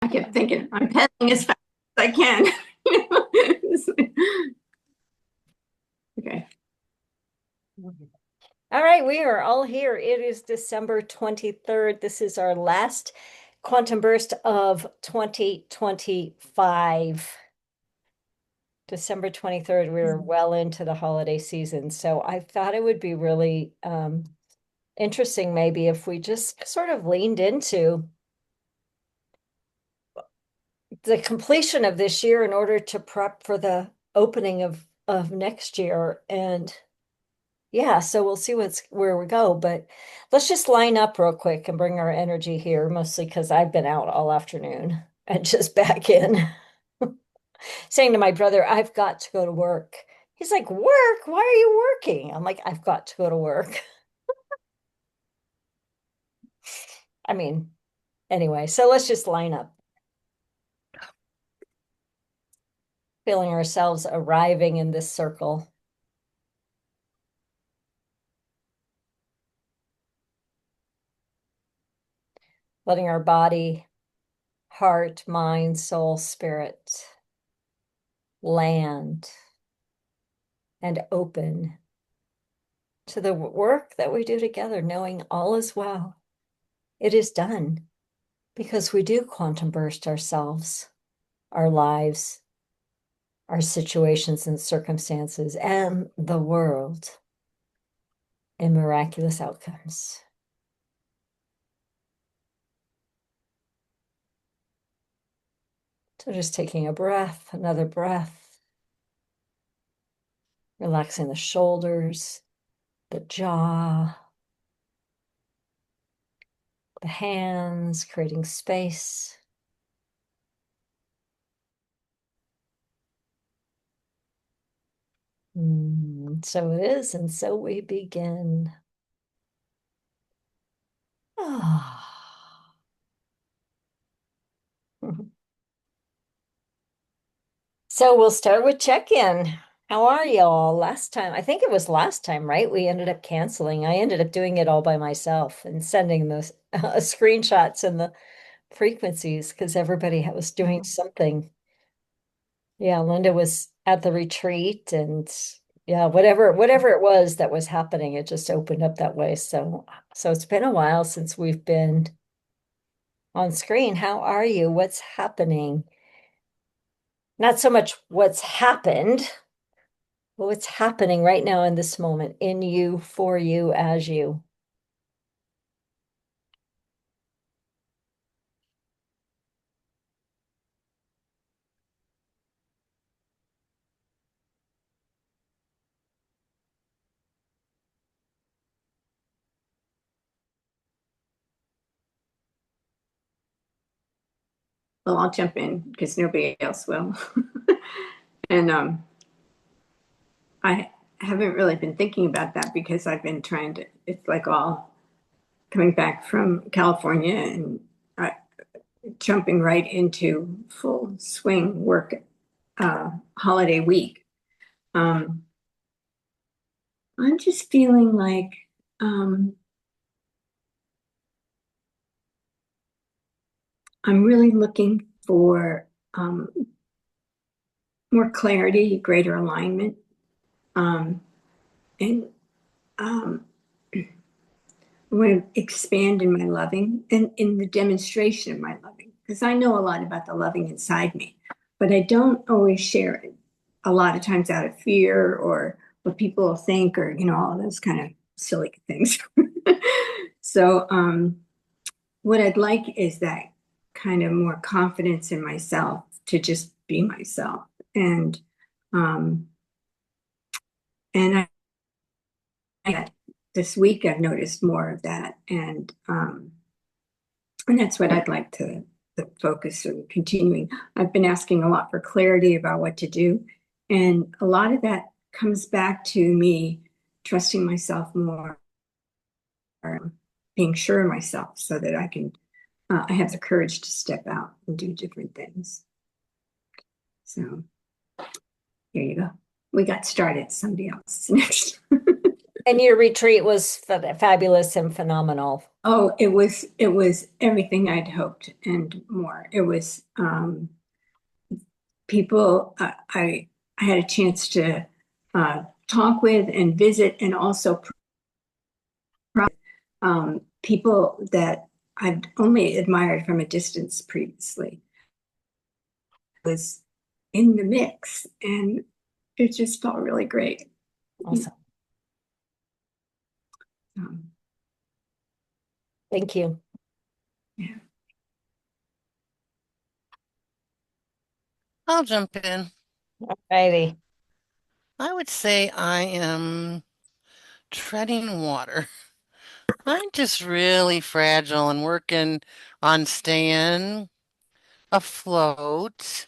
kept thinking, I'm pedaling as fast as I can. Okay. All right, we are all here. It is December 23rd. This is our last quantum burst of 2025. December 23rd, we're well into the holiday season. So I thought it would be really interesting maybe if we just sort of leaned into the completion of this year in order to prep for the opening of next year. And yeah, so we'll see where we go, but let's just line up real quick and bring our energy here, mostly because I've been out all afternoon and just back in, saying to my brother, I've got to go to work. He's like, work? Why are you working? I'm like, I've got to go to work. I mean, anyway, so let's just line up, feeling ourselves arriving in this circle. Letting our body, heart, mind, soul, spirit land and open to the work that we do together, knowing all is well. It is done because we do quantum burst ourselves, our lives, our situations and circumstances, and the world in miraculous outcomes. So just taking a breath, another breath, relaxing the shoulders, the jaw, the hands, creating space. So it is, and so we begin. Ah. So we'll start with check-in. How are y'all? Last time, I think it was last time, right? We ended up canceling. I ended up doing it all by myself and sending those screenshots and the frequencies because everybody was doing something. Yeah, Linda was at the retreat and yeah, whatever it was that was happening, it just opened up that way. So it's been a while since we've been on screen. How are you? What's happening? Not so much what's happened, but what's happening right now in this moment, in you, for you, as you. Well, I'll jump in because nobody else will. And I haven't really been thinking about that because I've been trying to, it's like all coming back from California and I, jumping right into full swing work holiday week. Um, I'm just feeling like um, I'm really looking for more clarity, greater alignment, and um, I want to expand in my loving and in the demonstration of my loving because I know a lot about the loving inside me, but I don't always share it. A lot of times out of fear or what people will think, or all of those kind of silly things. So, what I'd like is that kind of more confidence in myself to just be myself, and um, and this week I've noticed more of that, and that's what I'd like to the focus on continuing. I've been asking a lot for clarity about what to do, and a lot of that comes back to me trusting myself more, being sure of myself, so that I have the courage to step out and do different things. So here you go. We got started. Somebody else is next. And your retreat was fabulous and phenomenal. Oh, it was everything I'd hoped and more. It was people I had a chance to talk with and visit, and also people that I'd only admired from a distance previously was in the mix, and it just felt really great. Awesome. Um, Thank you. yeah. I'll jump in. Righty. I would say I am treading water. I'm just really fragile and working on staying afloat.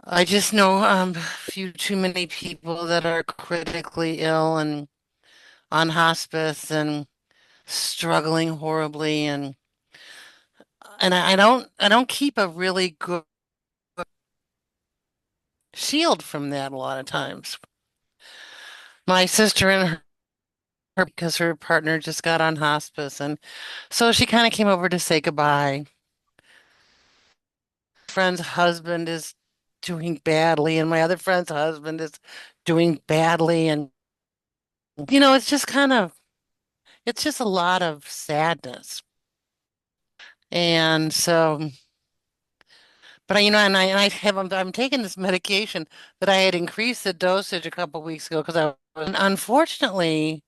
I just know a few too many people that are critically ill and on hospice and struggling horribly and I don't keep a really good shield from that a lot of times. My sister and her because her partner just got on hospice and so she kind of came over to say goodbye. Friend's husband is doing badly and my other friend's husband is doing badly and it's just it's just a lot of sadness. And so but I have I'm taking this medication that I had increased the dosage a couple weeks ago because unfortunately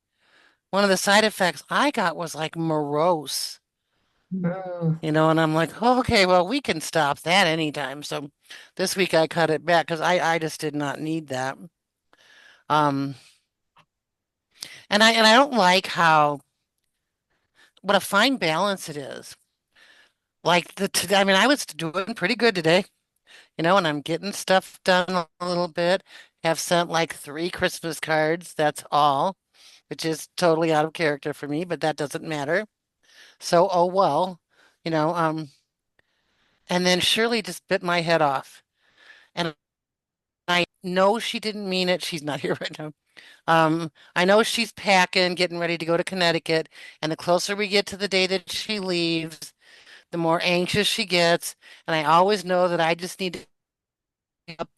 one of the side effects I got was like morose. Mm, And I'm like, oh, okay, well, we can stop that anytime. So this week I cut it back because I just did not need that. Um, and I don't like how what a fine balance it is. Like I mean, I was doing pretty good today, and I'm getting stuff done a little bit. Have sent like 3 Christmas cards. That's all, which is totally out of character for me, but that doesn't matter. So, oh well, you know. And then Shirley just bit my head off. And I know she didn't mean it. She's not here right now. I know she's packing, getting ready to go to Connecticut. And the closer we get to the day that she leaves, the more anxious she gets. And I always know that I just need to get up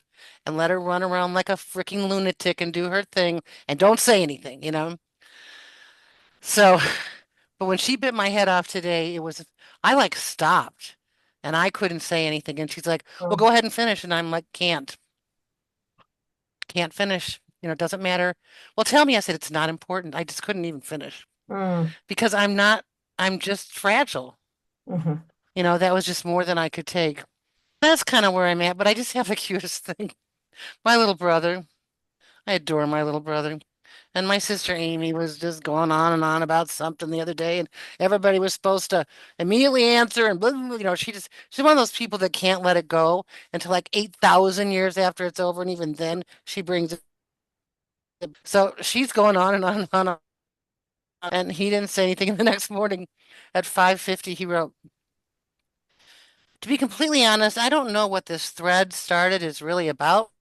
and let her run around like a freaking lunatic and do her thing and don't say anything. So, but when she bit my head off today, I like stopped and I couldn't say anything. And she's like, well, mm, go ahead and finish. And I'm like, can't finish. It doesn't matter. Well, tell me, I said, it's not important. I just couldn't even finish mm, because I'm just fragile. mhm. That was just more than I could take. That's kind of where I'm at, but I just have the cutest thing. My little brother, I adore my little brother. And my sister Amy was just going on and on about something the other day, and everybody was supposed to immediately answer. And blah, blah, blah, she's one of those people that can't let it go until like 8,000 years after it's over, and even then she brings it. So she's going on and on and on. And he didn't say anything. And the next morning at 5:50, he wrote, to be completely honest, I don't know what this thread started is really about,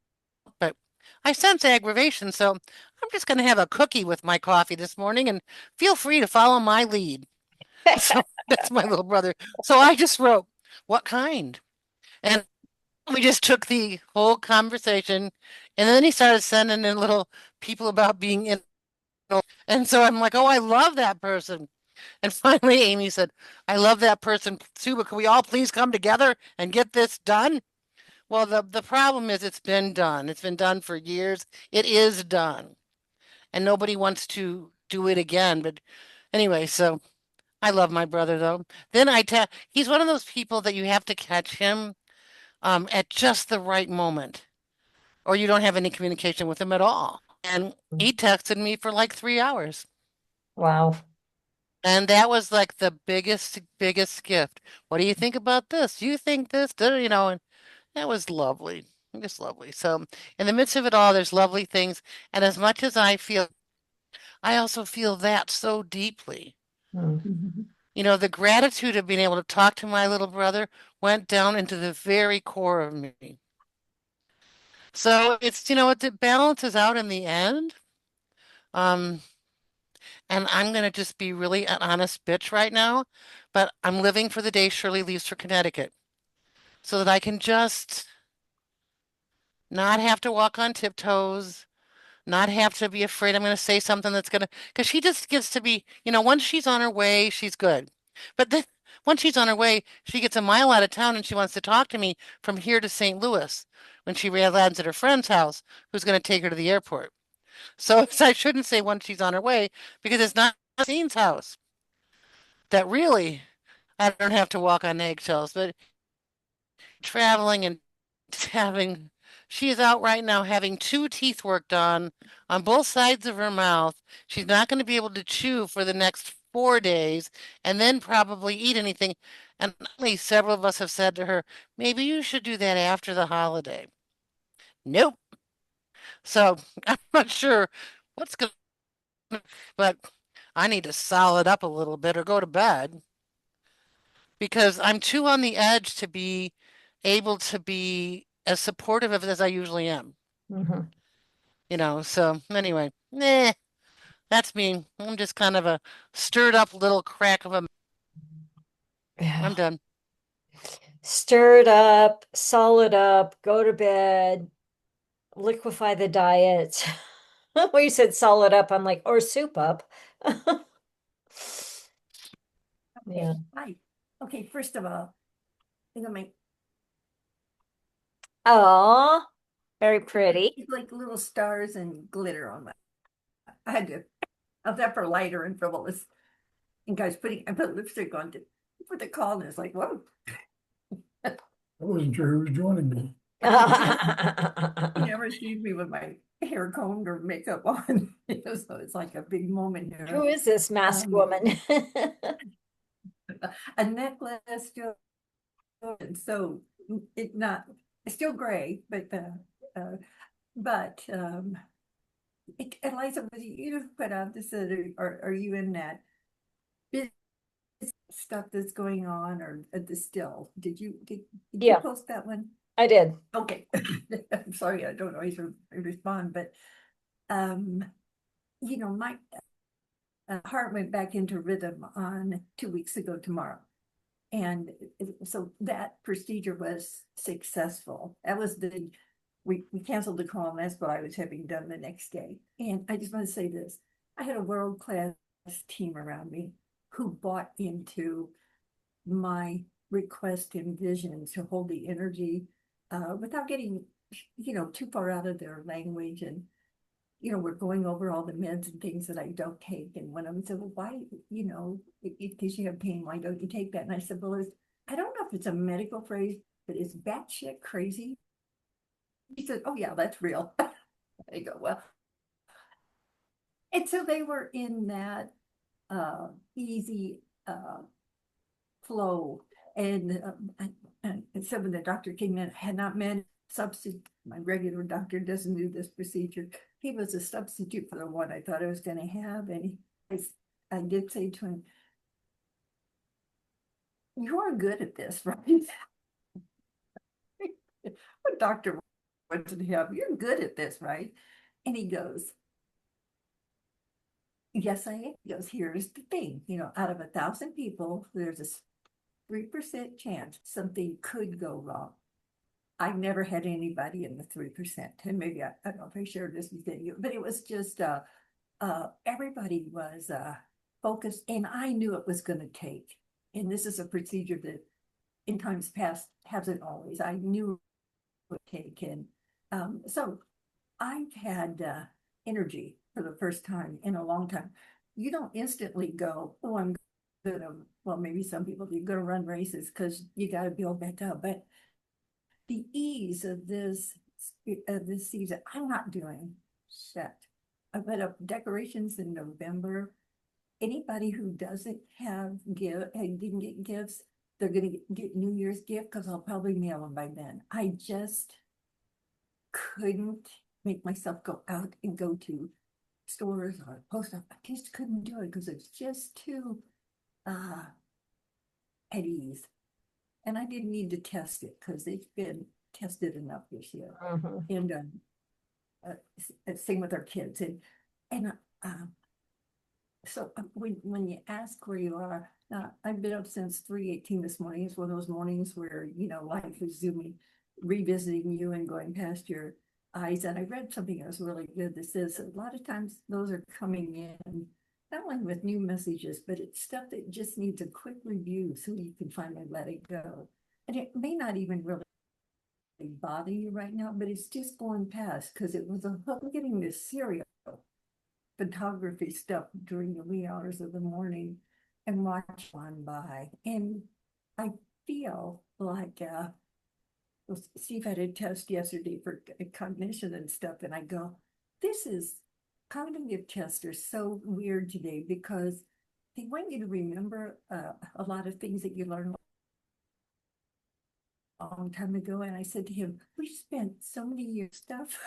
but I sense aggravation, so I'm just going to have a cookie with my coffee this morning and feel free to follow my lead. So that's my little brother. So I just wrote, what kind? And we just took the whole conversation, and then he started sending in little people about being in. And so I'm like, oh, I love that person. And finally, Amy said, I love that person too, but can we all please come together and get this done? Well, the problem is it's been done. It's been done for years. It is done. And nobody wants to do it again. But anyway, so I love my brother though. Then he's one of those people that you have to catch him at just the right moment, or you don't have any communication with him at all. And he texted me for like 3 hours. Wow. And that was like the biggest gift. What do you think about this? Do you think this? And that was lovely. Just lovely. So in the midst of it all, there's lovely things. And as much as I also feel that so deeply. Mm, Mhm. The gratitude of being able to talk to my little brother went down into the very core of me. So it balances out in the end. Um, and I'm gonna just be really an honest bitch right now, but I'm living for the day Shirley leaves for Connecticut so that I can just not have to walk on tiptoes, not have to be afraid I'm going to say something that's going to, because she just gets to be, once she's on her way, she's good. But then once she's on her way, she gets a mile out of town and she wants to talk to me from here to St. Louis when she lands at her friend's house, who's going to take her to the airport. So, I shouldn't say once she's on her way because it's not Christine's house. That really, I don't have to walk on eggshells, but traveling and having she is out right now having two teeth worked on both sides of her mouth. She's not going to be able to chew for the next 4 days and then probably eat anything. And only several of us have said to her, maybe you should do that after the holiday. Nope. So I'm not sure what's going to, but I need to solid up a little bit or go to bed because I'm too on the edge to be able to be as supportive of it as I usually am. Mhm. So anyway, that's me. I'm just kind of a stirred up little crack of a. I'm Yeah. done. Stir it up, solid up, go to bed, liquefy the diet. Well, you said solid up. I'm like, or soup up. Okay, Yeah. hi. Okay, first of all, I'm gonna make Oh, very pretty. like little stars and glitter on my. I had to. I was up for lighter and frivolous. And guys, I put lipstick on to put the call, and it's like, whoa. I wasn't sure who was joining me. He never sees me with my hair combed or makeup on. So it's like a big moment Who here. is this masked Um, woman? a necklace, and so it not it's still gray, but Eliza, was it you who put out this? Are you in that business stuff that's going on, or the still? Did you Yeah, post that one? I did. Okay, I'm sorry, I don't always respond, but um, my heart went back into rhythm on 2 weeks ago tomorrow. And so that procedure was successful. That was we canceled the call, and that's what I was having done the next day. And I just want to say this. I had a world-class team around me who bought into my request and vision to hold the energy without getting, too far out of their language. And we're going over all the meds and things that I don't take. And one of them said, well, why, because you have pain, why don't you take that? And I said, well, I don't know if it's a medical phrase, but it's batshit crazy. He said, oh, yeah, that's real. I go, well, and so they were in that easy flow. And so when the doctor came in, had not met substitute. My regular doctor doesn't do this procedure. He was a substitute for the one I thought I was going to have. And I did say to him, you are good at this, right? What doctor wants to have? You're good at this, right? And he goes, yes, I am. He goes, here's the thing, out of 1,000 people, there's a 3% chance something could go wrong. I've never had anybody in the 3%. And maybe I don't know if I shared this with you, but it was just everybody was focused, and I knew it was going to take. And this is a procedure that in times past hasn't always. I knew it would take. And so I've had energy for the first time in a long time. You don't instantly go, oh, I'm gonna, well, maybe some people do, go to run races because you got to build back up. But the ease of this season, I'm not doing shit. I put up decorations in November. Anybody who doesn't didn't get gifts, they're gonna get New Year's gift because I'll probably mail them by then. I just couldn't make myself go out and go to stores or post office. I just couldn't do it because it's just too uh at ease. And I didn't need to test it because it's been tested enough this year. Mhm. And same with our kids. And So when you ask where you are, I've been up since 3:18 this morning. It's one of those mornings where, life is zooming, revisiting you and going past your eyes. And I read something that was really good that says a lot of times those are coming in, not only with new messages, but it's stuff that just needs a quick review so you can finally let it go. And it may not even really bother you right now, but it's just going past because it was I'm getting this serial photography stuff during the wee hours of the morning and watch one by. And I feel like Steve had a test yesterday for cognition and stuff, and I go, this is cognitive tests are so weird today because they want you to remember a lot of things that you learned a long time ago. And I said to him, we spent so many years stuff.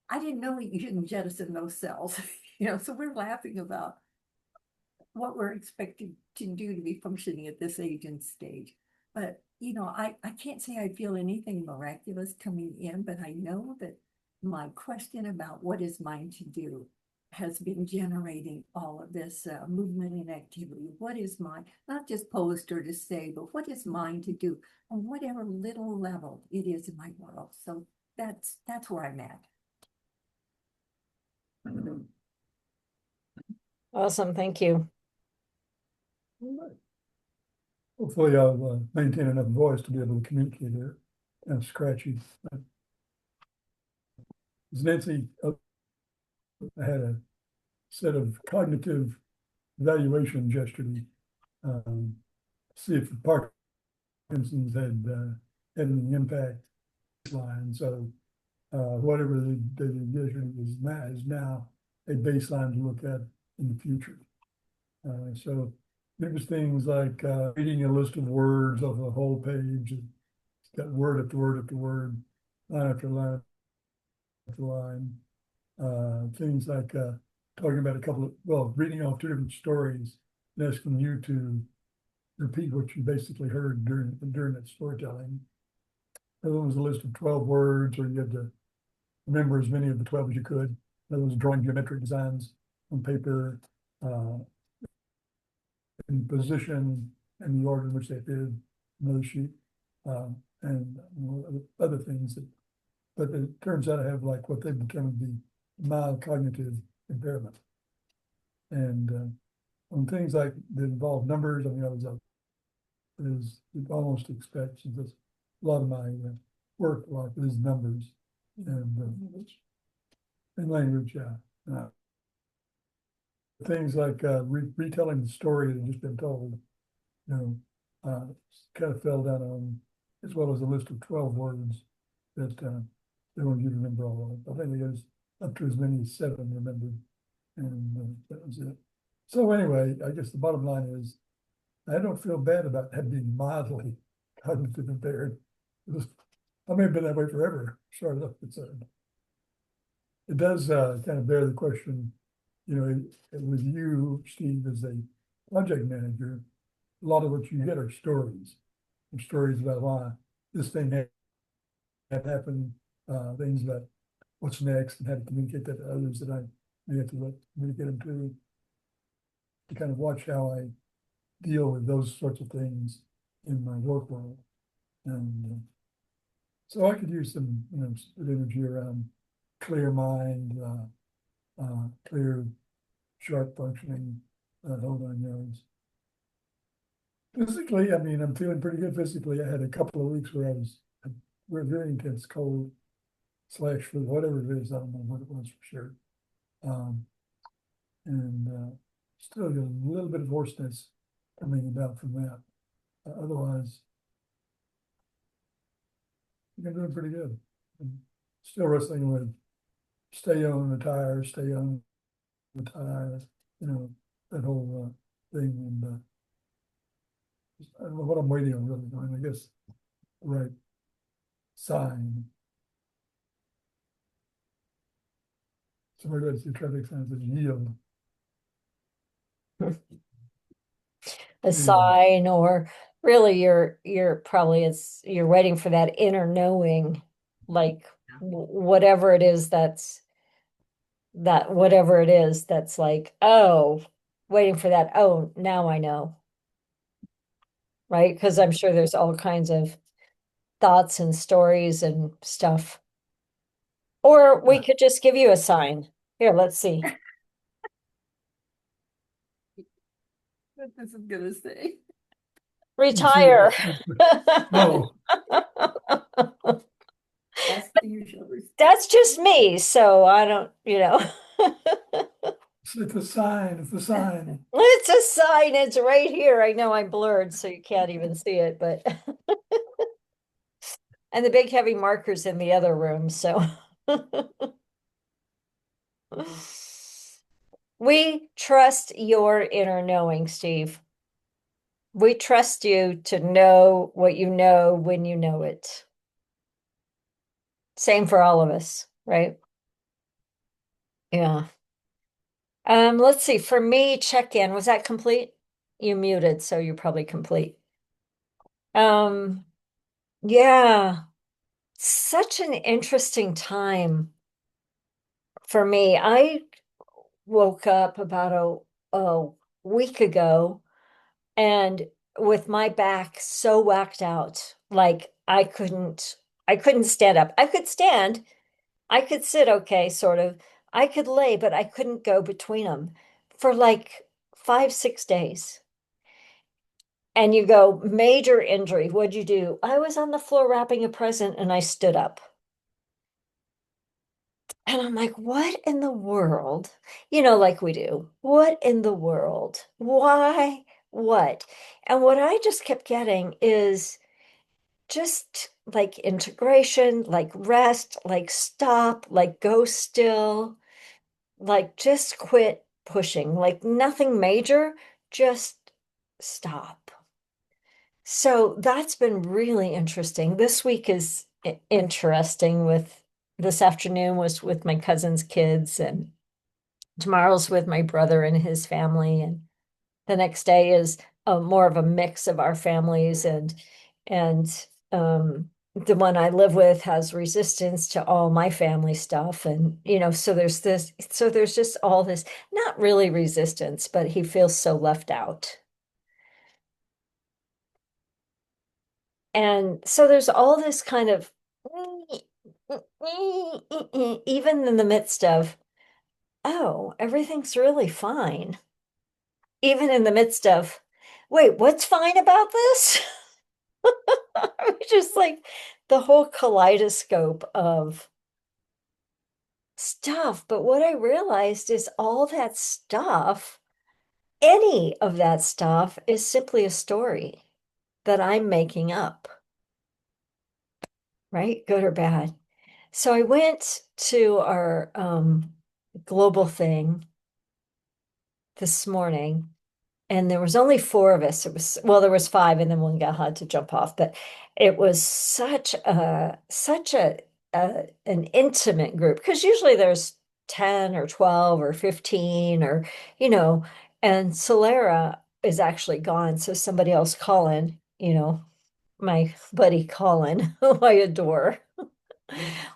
I didn't know you shouldn't jettison those cells, so we're laughing about what we're expected to do to be functioning at this age and stage. But, I can't say I feel anything miraculous coming in, but I know that my question about what is mine to do has been generating all of this movement and activity. What is mine, not just post or to say, but what is mine to do on whatever little level it is in my world. So that's where I'm at. Awesome, thank you. Hopefully I'll maintain enough voice to be able to communicate here. Kind of scratchy. As Nancy, I had a set of cognitive evaluations yesterday. See if Parkinson's had any impact line. So whatever they did yesterday is now a baseline to look at in the future. So there's things like reading a list of words off a whole page. It's got word after word after word, line after line after line. Things like talking about reading off two different stories and asking you to repeat what you basically heard during that storytelling. Another one was a list of 12 words, or you had to remember as many of the 12 as you could. Another was drawing geometric designs on paper, in position and the order in which they appeared, another sheet, and other things. But it turns out I have like what they've determined to be mild cognitive impairment. And on things like that involve numbers, I was as you almost expect, since a lot of my work life is numbers and language, yeah. Things like retelling the story that had just been told, kind of fell down on, as well as a list of 12 words that they want you to remember all of. I think it was up to as many as 7 remembered, and that was it. So anyway, I guess the bottom line is, I don't feel bad about being mildly cognitive impaired. I may have been that way forever, as far as I'm concerned. It does kind of bear the question, with you, Steve, as a project manager, a lot of what you get are stories. Stories about why this thing had happened, things about what's next and how to communicate that to others that I may have to communicate them to kind of watch how I deal with those sorts of things in my work world. And so I could use some, energy around clear mind, clear, sharp functioning, whole 9 yards. Physically, I'm feeling pretty good physically. I had a couple of weeks where we're very intense cold / flu, whatever it is. I don't know what it was for sure. And still get a little bit of hoarseness coming about from that. Otherwise, I'm doing pretty good. I'm still wrestling with stay on the tire, that whole thing. And I don't know what I'm waiting on really. I guess the right sign. So maybe that's the traffic signs that yield. A sign, or really you're probably you're waiting for that inner knowing, like whatever it is that's that whatever it is that's like, oh, waiting for that. Oh, now I know, right? Because I'm sure there's all kinds of thoughts and stories and stuff. Or we could just give you a sign. Here, let's see. What this is gonna say. You see it. Retire. Oh, That's the usual response. That's just me, so I don't, you know. it's a sign, it's a sign. It's a sign, it's right here. I know I'm blurred, so you can't even see it, but and the big heavy marker's in the other room, so we trust your inner knowing, Steve. We trust you to know what you know when you know it. Same for all of us, right? Yeah. Let's see. For me, check-in. Was that complete? You muted, so you're probably complete. Um, yeah. Such an interesting time for me. I woke up about a week ago and with my back so whacked out, like I couldn't stand up. I could stand, I could sit okay, sort of. I could lay, but I couldn't go between them for like 5, 6 days. And you go, major injury. What'd you do? I was on the floor wrapping a present and I stood up. And I'm like, what in the world? You know, like we do. What in the world? Why? What? And what I just kept getting is just like integration, like rest, like stop, like go still, like just quit pushing, like nothing major, just stop. So that's been really interesting. This week is interesting with this afternoon was with my cousin's kids and tomorrow's with my brother and his family and the next day is more of a mix of our families and the one I live with has resistance to all my family stuff and you know so there's just all this not really resistance but he feels so left out. And so there's all this kind of, even in the midst of, oh, everything's really fine. Even in the midst of, wait, what's fine about this? Just like the whole kaleidoscope of stuff. But what I realized is all that stuff, any of that stuff is simply a story that I'm making up, right? Good or bad. So I went to our global thing this morning, and there was only four of us. It was, well, there was five, and then one guy had to jump off, but it was such a an intimate group because usually there's 10 or 12 or 15 or you know, and Solera is actually gone. So somebody else, Colin, you know, my buddy Colin, who I adore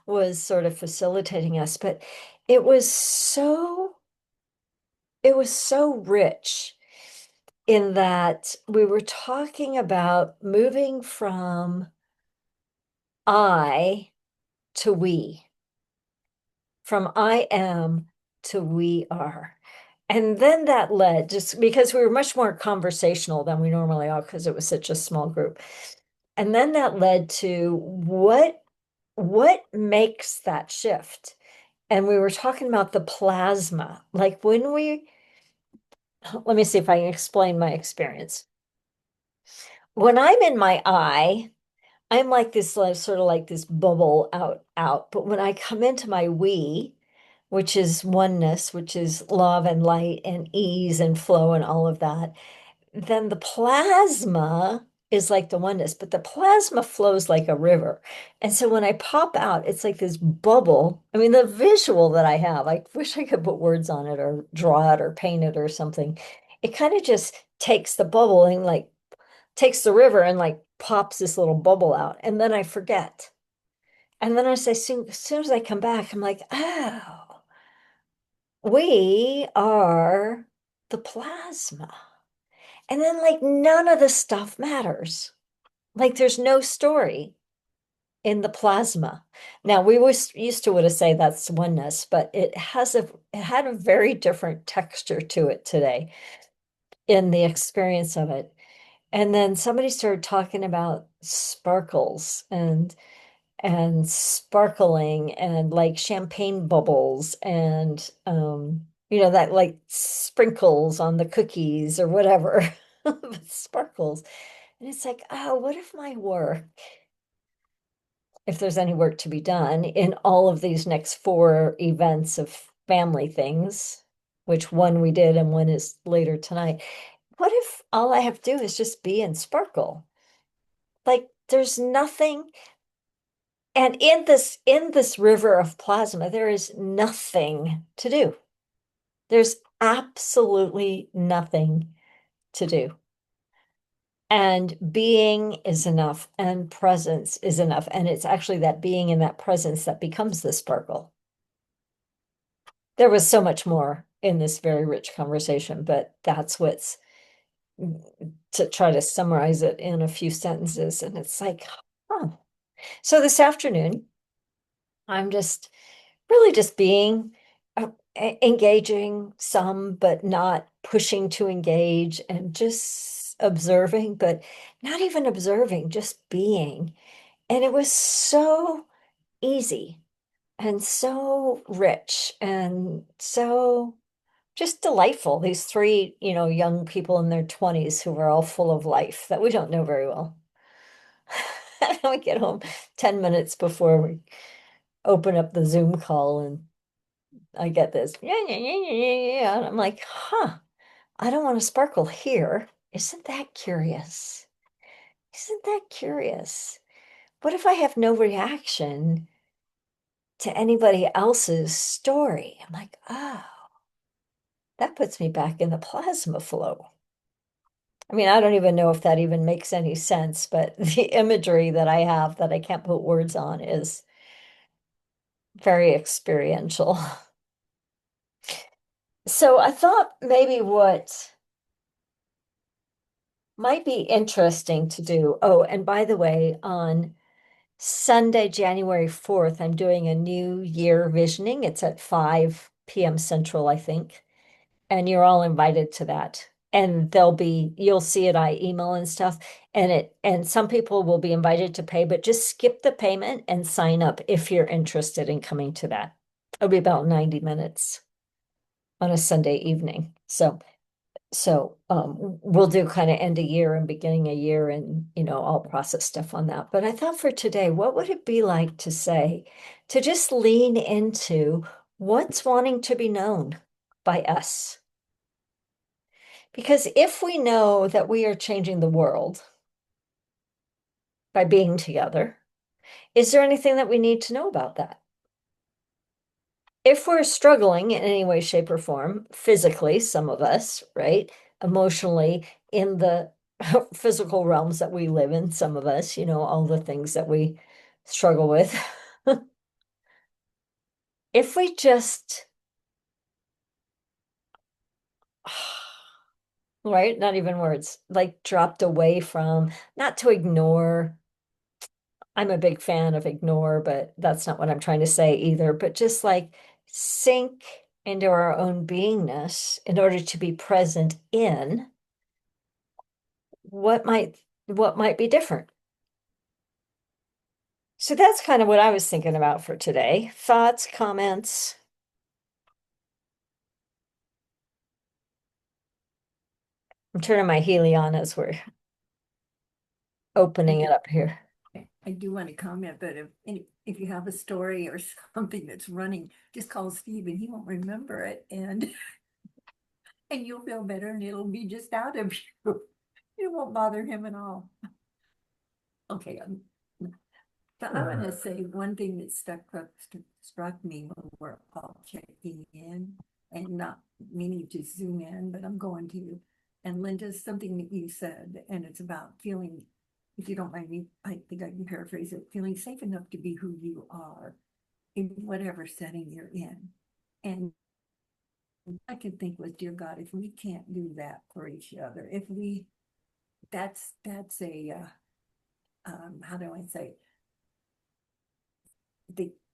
was sort of facilitating us, but it was so it was so rich in that we were talking about moving from I to we, from I am to we are. And then that led, just because we were much more conversational than we normally are, because it was such a small group. And then that led to what makes that shift? And we were talking about the plasma. Like when let me see if I can explain my experience. When I'm in my eye, I'm like this sort of like this bubble out. But when I come into my we, which is oneness, which is love and light and ease and flow and all of that, then the plasma is like the oneness, but the plasma flows like a river. And so when I pop out, it's like this bubble. I mean, the visual that I have, I wish I could put words on it or draw it or paint it or something. It kind of just takes the bubble and like takes the river and like pops this little bubble out. And then I forget. And then as soon as I come back, I'm like, oh, we are the plasma. And then like none of the stuff matters. Like there's no story in the plasma. Now we was used to would have say that's oneness, but it had a very different texture to it today in the experience of it. And then somebody started talking about sparkles and sparkling and like champagne bubbles and that like sprinkles on the cookies or whatever. Sparkles. And it's like, oh, what if my work, if there's any work to be done in all of these next 4 events of family things, which one we did and one is later tonight, what if all I have to do is just be in sparkle? Like there's nothing. And in this river of plasma, there is nothing to do. There's absolutely nothing to do. And being is enough, and presence is enough. And it's actually that being and that presence that becomes the sparkle. There was so much more in this very rich conversation, but that's what's to try to summarize it in a few sentences. And it's like, huh. So this afternoon, I'm just really just being engaging some, but not pushing to engage, and just observing, but not even observing, just being. And it was so easy and so rich and so just delightful. These 3, young people in their 20s who were all full of life that we don't know very well. And then we get home 10 minutes before we open up the Zoom call and I get this, yeah, yeah, yeah, yeah, yeah, yeah. And I'm like, huh, I don't want to sparkle here. Isn't that curious? Isn't that curious? What if I have no reaction to anybody else's story? I'm like, oh, that puts me back in the plasma flow. I mean, I don't even know if that even makes any sense, but the imagery that I have that I can't put words on is very experiential. So I thought maybe what might be interesting to do. Oh, and by the way, on Sunday, January 4th, I'm doing a New Year visioning. It's at 5 p.m. Central, I think. And you're all invited to that. And you'll see it, I email and stuff. And some people will be invited to pay, but just skip the payment and sign up if you're interested in coming to that. It'll be about 90 minutes on a Sunday evening. So we'll do kind of end of year and beginning a year, and I'll process stuff on that. But I thought for today, what would it be like to just lean into what's wanting to be known by us? Because if we know that we are changing the world by being together, is there anything that we need to know about that? If we're struggling in any way, shape, or form, physically, some of us, right? Emotionally, in the physical realms that we live in, some of us, all the things that we struggle with. If we just, right, not even words, like dropped away from, not to ignore. I'm a big fan of ignore, but that's not what I'm trying to say either, but just like sink into our own beingness in order to be present in what might be different. So that's kind of what I was thinking about for today. Thoughts, comments? I'm turning my Healy on as we're opening it up here. I do want to comment, but if you have a story or something that's running, just call Steve and he won't remember it, and and you'll feel better, and it'll be just out of you. It won't bother him at all. Okay, but I want to say one thing that struck me when we're all checking in, and not meaning to zoom in, but I'm going to. And Linda, something that you said, and it's about feeling, if you don't mind me, I think I can paraphrase it, feeling safe enough to be who you are in whatever setting you're in. And I can think with, dear God, if we can't do that for each other, if we, that's a, how do I say?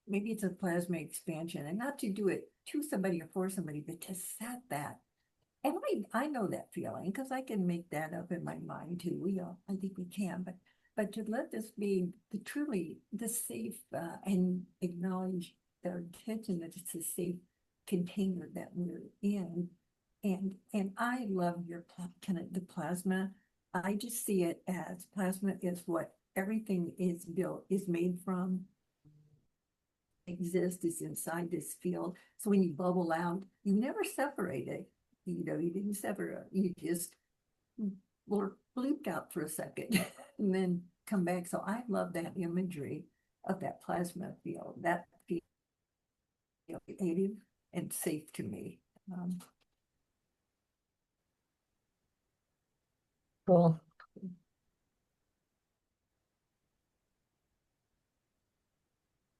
Maybe it's a plasma expansion, and not to do it to somebody or for somebody, but to set that. And I know that feeling because I can make that up in my mind too. I think we can, but to let this be truly the safe and acknowledge their intention that it's a safe container that we're in. And I love your kind of the plasma. I just see it as plasma is what everything is made from, exist, is inside this field. So when you bubble out, you never separate it. You didn't separate, you just blooped out for a second and then come back. So I love that imagery of that plasma field. That feels creative and safe to me. Cool.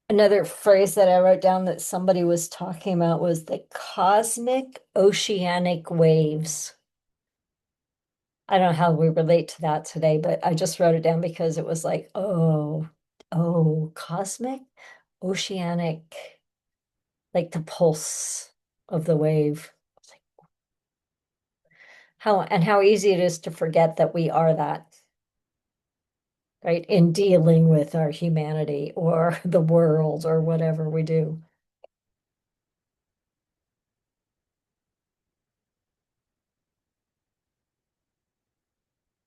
Another phrase that I wrote down that somebody was talking about was the cosmic oceanic waves. I don't know how we relate to that today, but I just wrote it down because it was like, oh, cosmic, oceanic, like the pulse of the wave. How easy it is to forget that we are that, right? In dealing with our humanity or the world or whatever we do.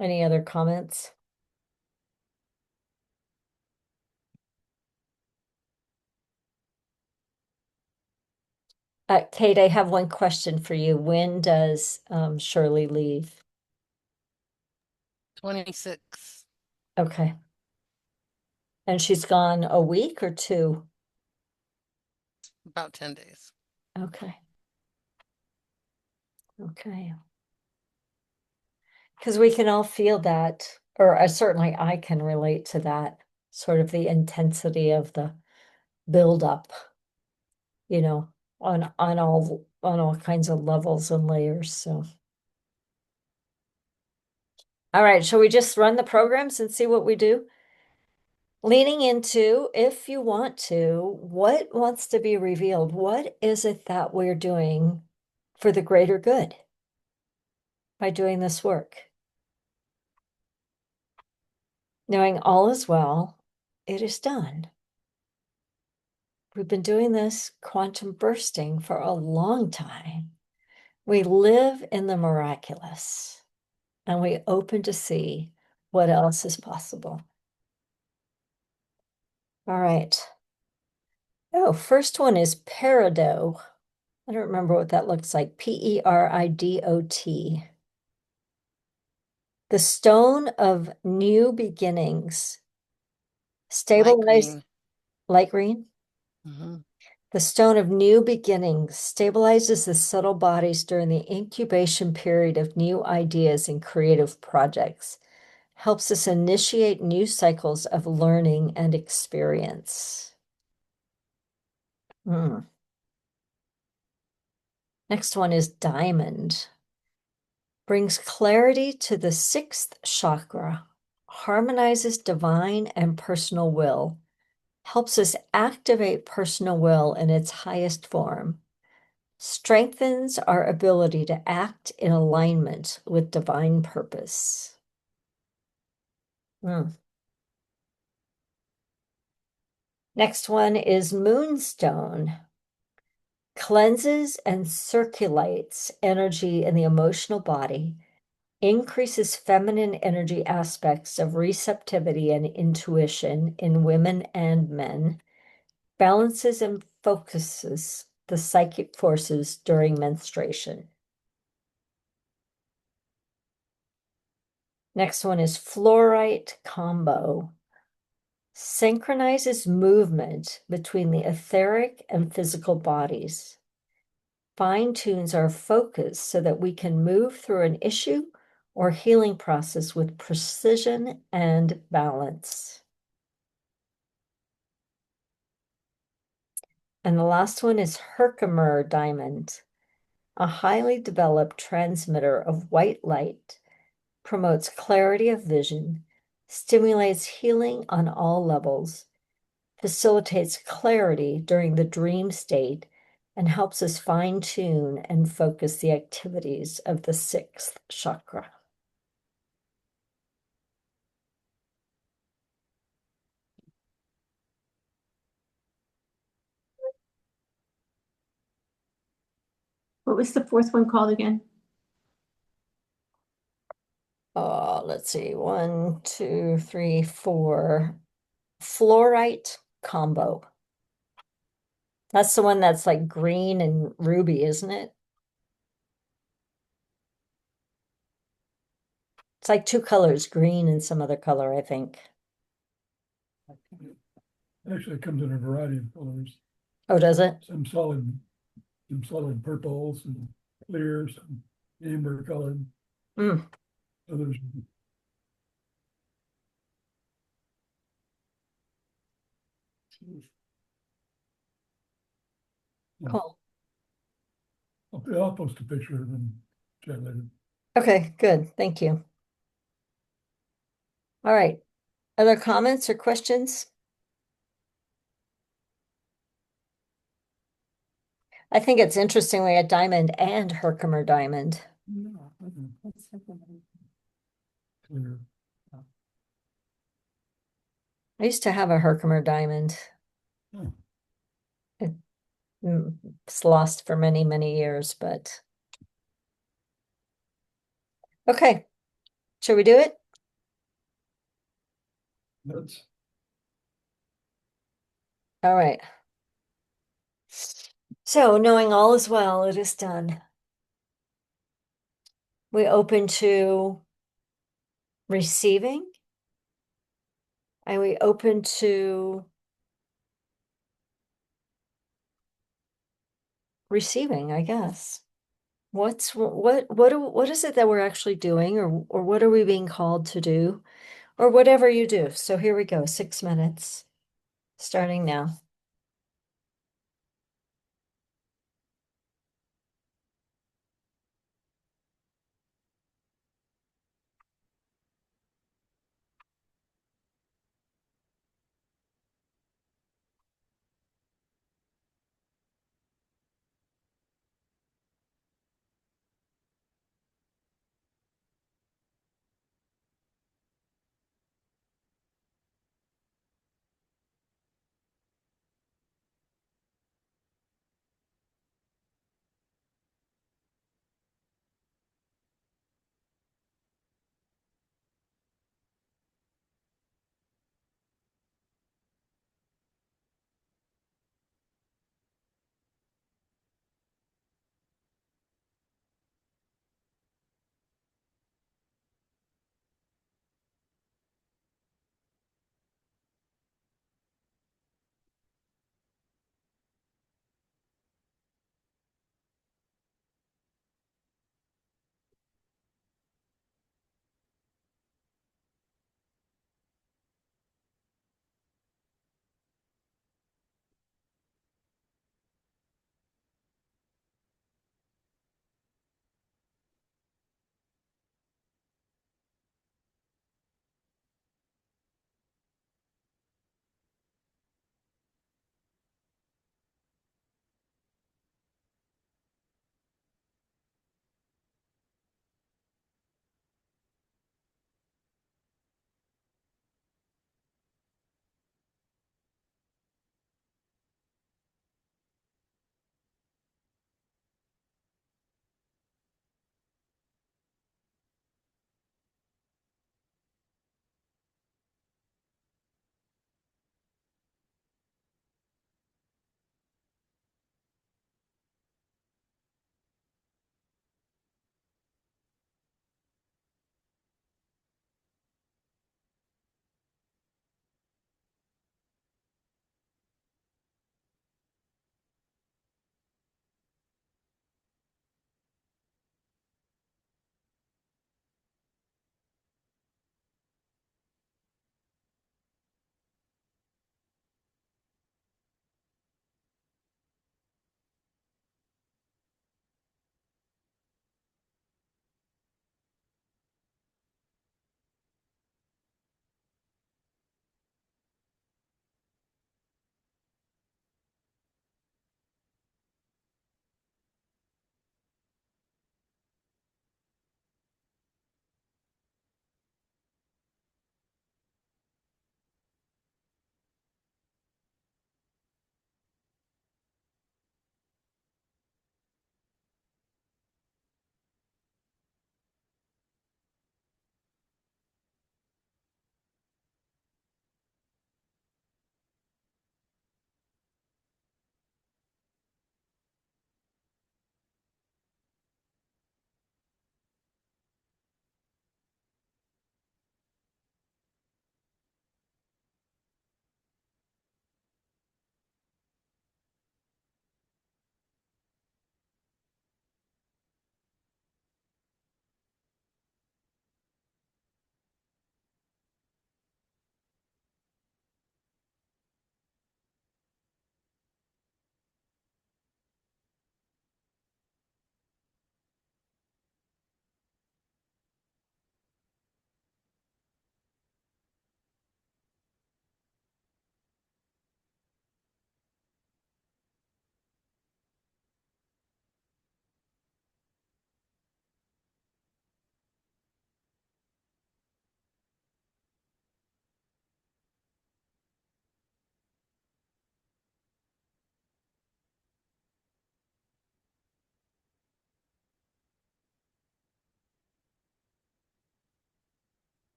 Any other comments? Kate, I have one question for you. When does Shirley leave? 26. Okay. And she's gone a week or 2? About 10 days. Okay. Okay. Because we can all feel that, or certainly I can relate to that, sort of the intensity of the buildup, on all kinds of levels and layers. So, all right, shall we just run the programs and see what we do? Leaning into, if you want to, what wants to be revealed? What is it that we're doing for the greater good by doing this work? Knowing all is well, it is done. We've been doing this quantum bursting for a long time. We live in the miraculous, and we open to see what else is possible. All right. Oh, first one is Peridot. I don't remember what that looks like. Peridot. The stone of new beginnings. Stabilize, light green. The stone of new beginnings stabilizes the subtle bodies during the incubation period of new ideas and creative projects. Helps us initiate new cycles of learning and experience. Next one is Diamond. Brings clarity to the 6th chakra, harmonizes divine and personal will, helps us activate personal will in its highest form, strengthens our ability to act in alignment with divine purpose. Next one is Moonstone. Cleanses and circulates energy in the emotional body, increases feminine energy aspects of receptivity and intuition in women and men, balances and focuses the psychic forces during menstruation. Next one is Flourite combo. Synchronizes movement between the etheric and physical bodies. Fine-tunes our focus so that we can move through an issue or healing process with precision and balance. And the last one is Herkimer diamond. a highly developed transmitter of white light, promotes clarity of vision, stimulates healing on all levels, facilitates clarity during the dream state, and helps us fine-tune and focus the activities of the sixth chakra. What was the fourth one called again? Let's see, 1, 2, 3, 4. Flourite combo. That's the one that's like green and ruby, isn't it? It's like two colors, green and some other color, I think. Actually, it comes in a variety of colors, Oh, does it? some solid purples and clear, some amber colored, Mm, others. cool. I'll post a picture of them, chat later. Okay, good. Thank you. All right. Other comments or questions? I think it's interesting we had diamond and Herkimer diamond. No, that's something. Clear. I used to have a Herkimer diamond. Oh, It's lost for many, many years, but okay. Shall we do it? that's All right. So, knowing all is well, it is done. We open to receiving, and we open to receiving, I guess. What is it that we're actually doing, or what are we being called to do, or whatever you do? So here we go, 6 minutes, starting now.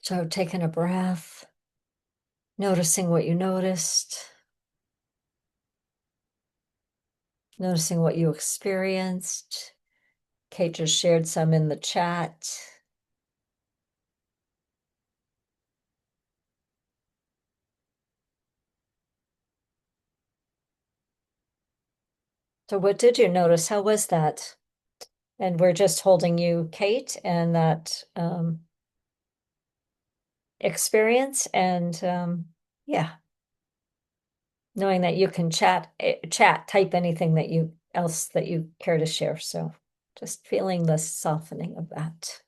So taking a breath, noticing what you noticed, noticing what you experienced. Kate just shared some in the chat. So what did you notice? How was that? And we're just holding you, Kate, and that experience, and yeah, knowing that you can chat, type anything that you else that you care to share. So just feeling the softening of that.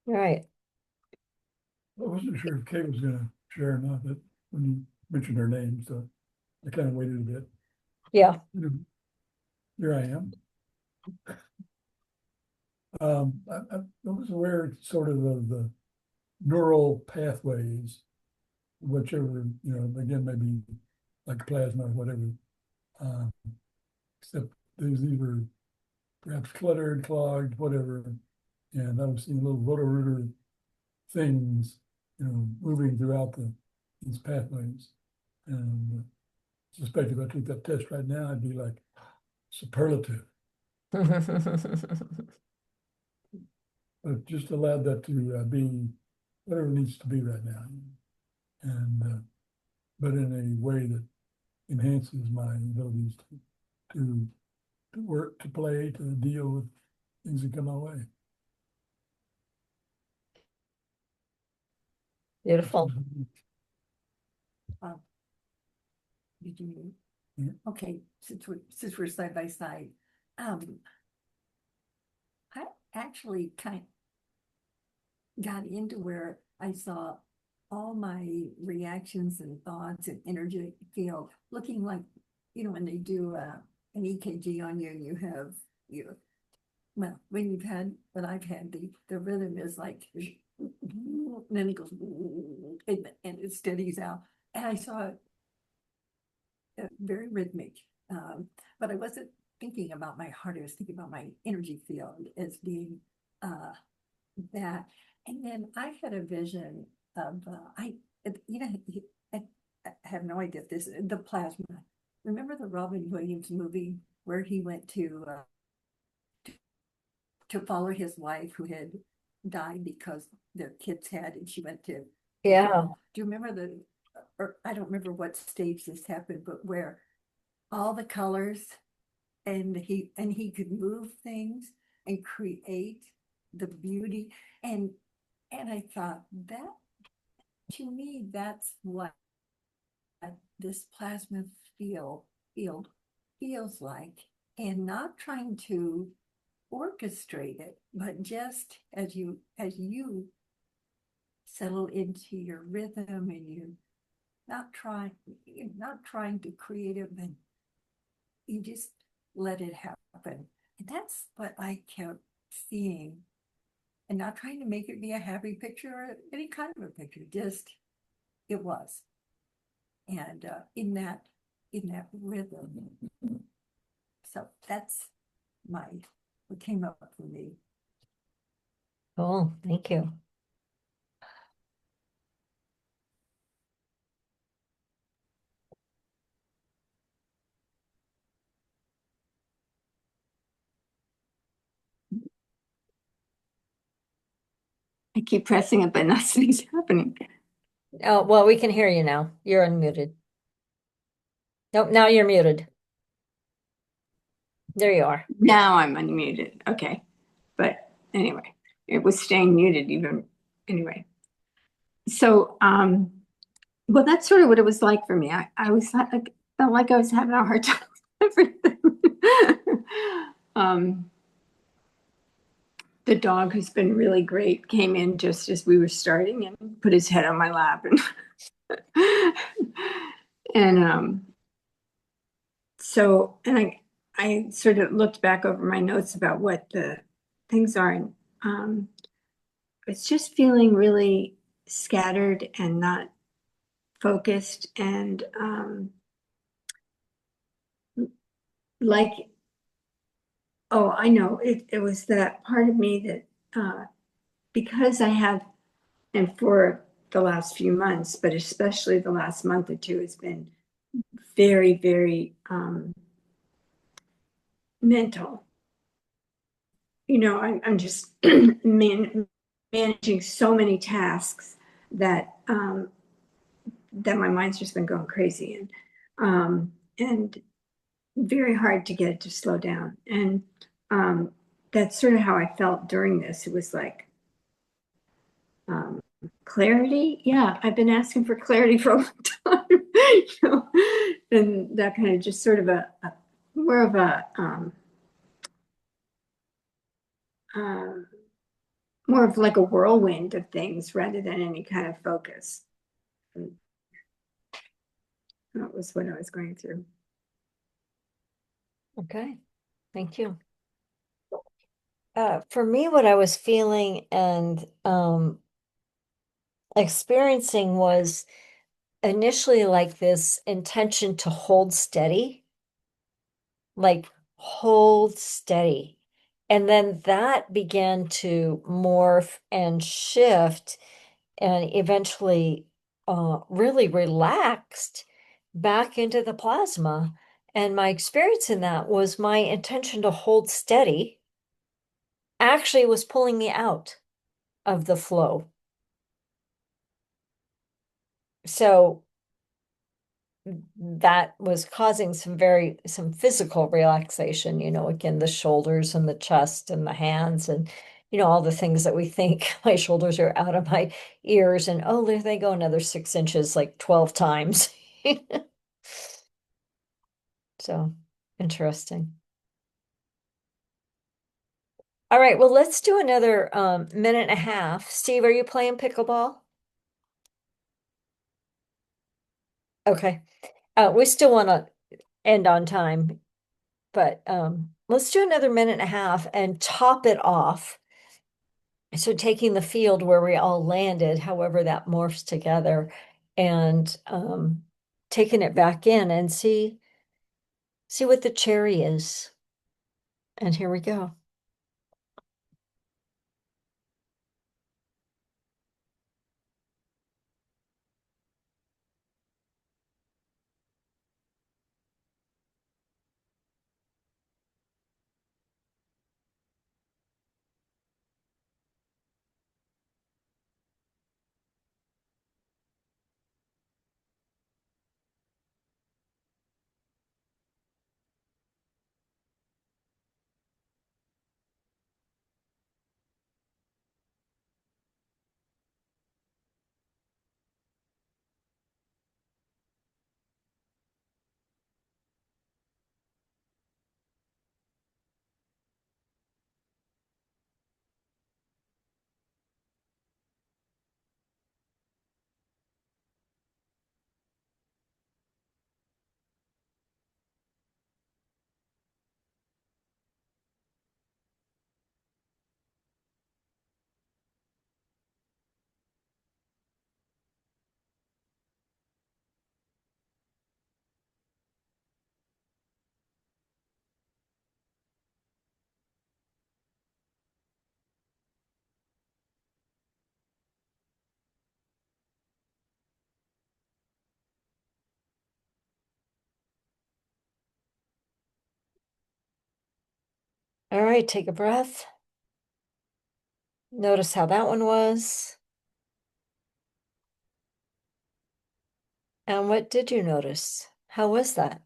All right. I wasn't sure if Kate was gonna share or not, but when you mentioned her name, so I kind of waited a bit. Yeah. Here I am. I was aware sort of the neural pathways, whichever, again, maybe like plasma or whatever. Um, Except these were perhaps cluttered, clogged, whatever. And I was seeing little rotor-rooter things, moving throughout these pathways. And suspect if I took that test right now, I'd be like superlative. But just allowed that to be whatever it needs to be right now. And but in a way that enhances my abilities to work, to play, to deal with things that come my way. Beautiful. Did you? Yeah. Okay, since we're side by side, I actually kind of got into where I saw all my reactions and thoughts and energy field looking like, when they do an EKG on you and you have well, when I've had the rhythm is like, and then it goes, and it steadies out. And I saw it very rhythmic. But I wasn't thinking about my heart. I was thinking about my energy field as being that. And then I had a vision of, I have no idea if the plasma. Remember the Robin Williams movie where he went to follow his wife who had died because their kids had, and she went to. Yeah. Do you remember or I don't remember what stage this happened, but where all the colors and he could move things and create the beauty. And I thought that, to me, that's what this plasma field feels like, and not trying to orchestrate it, but just as you settle into your rhythm, and you not trying to create it, but you just let it happen. And that's what I kept seeing, and not trying to make it be a happy picture or any kind of a picture, just it was. And in that rhythm. So that's what came up for me. Cool. Thank you. I keep pressing it, but nothing's happening. Oh, well, we can hear you now. You're unmuted. Nope, now you're muted. There you are. Now I'm unmuted. Okay. But anyway, it was staying muted even anyway. So, well, that's sort of what it was like for me. I was like, felt like I was having a hard time with everything. The dog, who's been really great, came in just as we were starting and put his head on my lap, and So, and I sort of looked back over my notes about what the things are, and it's just feeling really scattered and not focused, and like, oh, I know, it was that part of me that because I have, and for the last few months, but especially the last month or two, has been very, very mental. You know, I'm just managing so many tasks that that my mind's just been going crazy, and very hard to get it to slow down. And that's sort of how I felt during this. It was like clarity. Yeah, I've been asking for clarity for a long time, you know, and that kind of just sort of a more of a um, more of like a whirlwind of things rather than any kind of focus. And that was what I was going through. Okay, thank you. For me, what I was feeling and experiencing was initially like this intention to hold steady, like hold steady. And then that began to morph and shift and eventually really relaxed back into the plasma. And my experience in that was my intention to hold steady actually was pulling me out of the flow. So that was causing some physical relaxation, you know, again, the shoulders and the chest and the hands and, you know, all the things that we think my shoulders are out of my ears and oh, there they go another 6 inches, like 12 times. So interesting. All right, well, let's do another minute and a half. Steve, are you playing pickleball? Okay. We still want to end on time, but let's do another minute and a half and top it off. So taking the field where we all landed, however that morphs together, and taking it back in and see what the cherry is. And here we go. All right, take a breath. Notice how that one was. And what did you notice? How was that?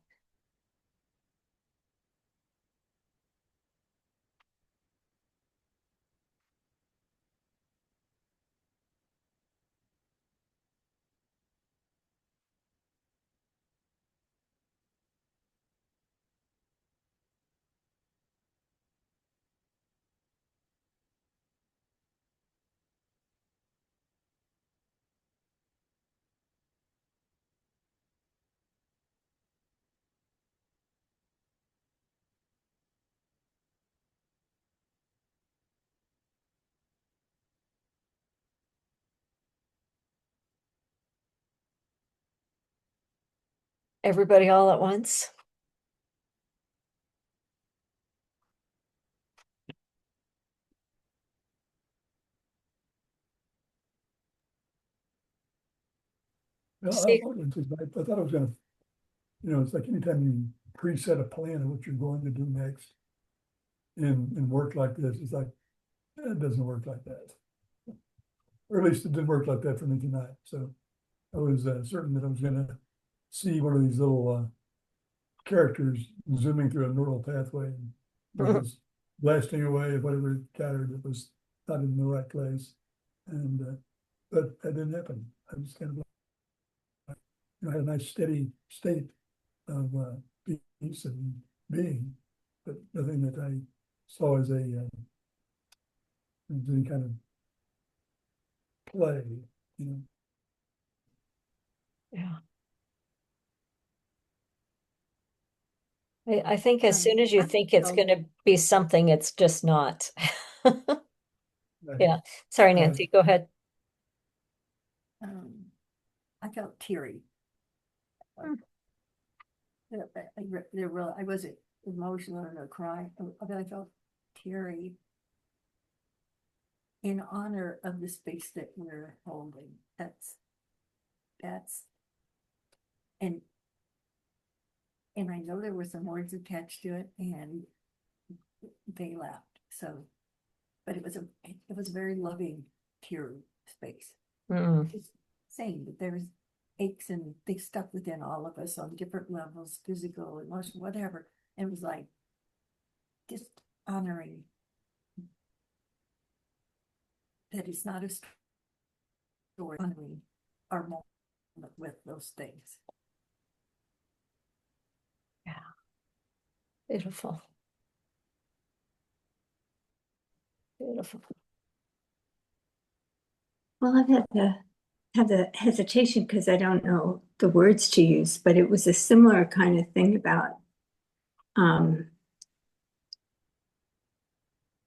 Everybody all at once? Well, Steve? I thought I was gonna, it's like anytime you preset a plan of what you're going to do next in work like this, it's like, it doesn't work like that. Or at least it didn't work like that for me tonight, so I was certain that I was gonna see one of these little characters zooming through a neural pathway and just blasting away whatever it gathered that was not in the right place. And but that didn't happen. I was kind of had a nice steady state of peace and being, but nothing that I saw as any kind of play, you know. Yeah. I think as soon as you I think it's felt- going to be something, it's just not. Right. Yeah. Sorry, Right. Nancy, go ahead. I felt teary. Hmm. I wasn't emotional or no cry, but I felt teary in honor of the space that we're holding. That's, and I know there were some words attached to it and they left, so, but it was a very loving tear space. Mm. Just saying that there's aches and they stuck within all of us on different levels, physical, emotional, whatever. And it was like just honoring that it's not a story, honoring our moment with those things. Yeah. Beautiful. Beautiful. Well, I've had the hesitation because I don't know the words to use, but it was a similar kind of thing about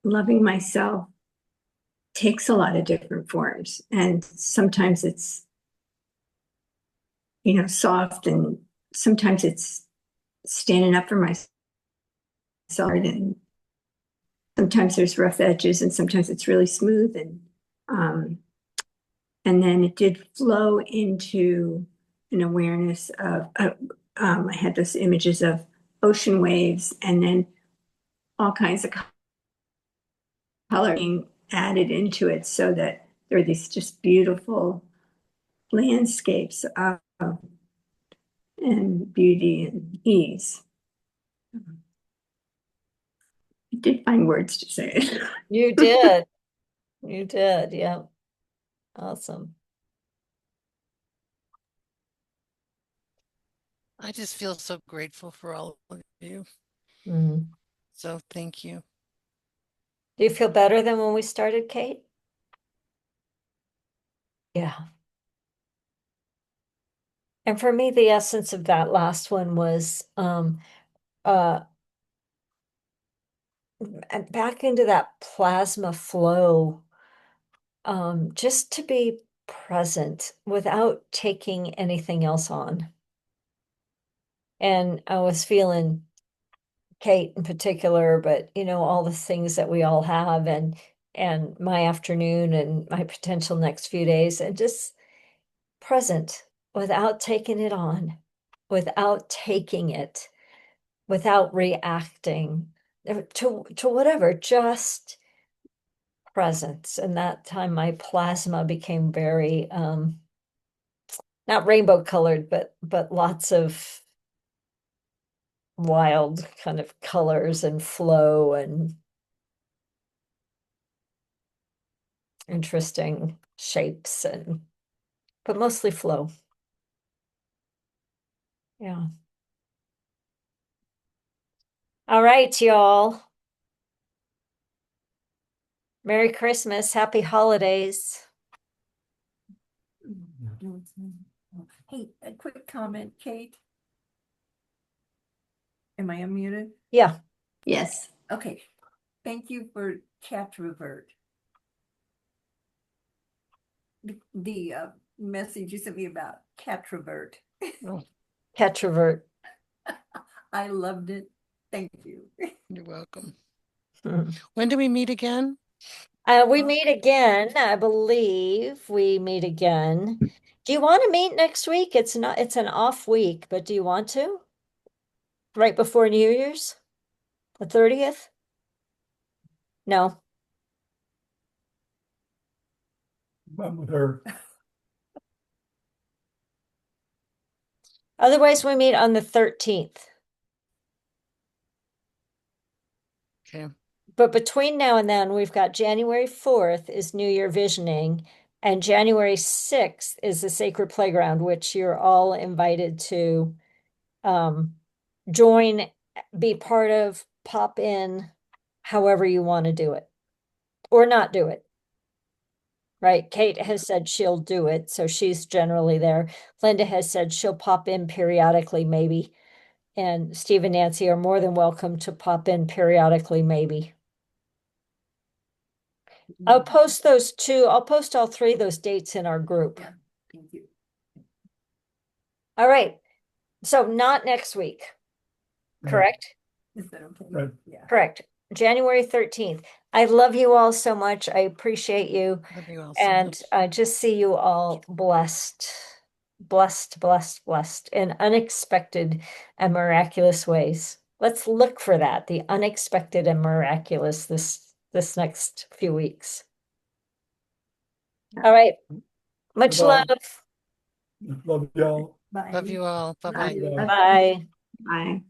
loving myself takes a lot of different forms. And sometimes it's, soft, and sometimes it's standing up for myself. And sometimes there's rough edges and sometimes it's really smooth. And then it did flow into an awareness of, I had those images of ocean waves and then all kinds of color being added into it so that there are these just beautiful landscapes of and beauty and ease. I did find words to say it. You did. You did. Yeah. Awesome. I just feel so grateful for all of you. Mm. So thank you. Do you feel better than when we started, Kate? Yeah. And for me, the essence of that last one was back into that plasma flow, just to be present without taking anything else on. And I was feeling Kate in particular, but all the things that we all have and my afternoon and my potential next few days, and just present without taking it on, without taking it, without reacting to whatever, just presence. And that time my plasma became very not rainbow colored, but lots of wild kind of colors and flow and interesting shapes, but mostly flow. Yeah. All right, y'all. Merry Christmas, happy holidays. Hey, a quick comment, Kate. Am I unmuted? Yeah. Yes. Okay. Thank you for Catrovert. The message you sent me about Catrovert. Oh. Petrovert. I loved it. Thank you. You're welcome. Mhm. When do we meet again? We meet again, I believe we meet again. Do you want to meet next week? It's not, it's an off week, but do you want to? Right before New Year's? The 30th? No. I'm with her. Otherwise, we meet on the 13th. Okay. But between now and then, we've got January 4th is New Year Visioning, and January 6th is the Sacred Playground, which you're all invited to join, be part of, pop in, however you want to do it, or not do it. Right? Kate has said she'll do it, so she's generally there. Linda has said she'll pop in periodically, maybe. And Steve and Nancy are more than welcome to pop in periodically, maybe. I'll post those two. I'll post all three of those dates in our group. Yeah, thank you. All right. So not next week, Right. correct? Is that okay? Right. Yeah. Correct. January 13th. I love you all so much. I appreciate you. Love you all so And much. I just see you all blessed, blessed, blessed, blessed in unexpected and miraculous ways. Let's look for that, the unexpected and miraculous this next few weeks. All right. Much Bye-bye. love. Love y'all. Bye. Love you all. Bye-bye. Bye. Bye. Bye. Bye.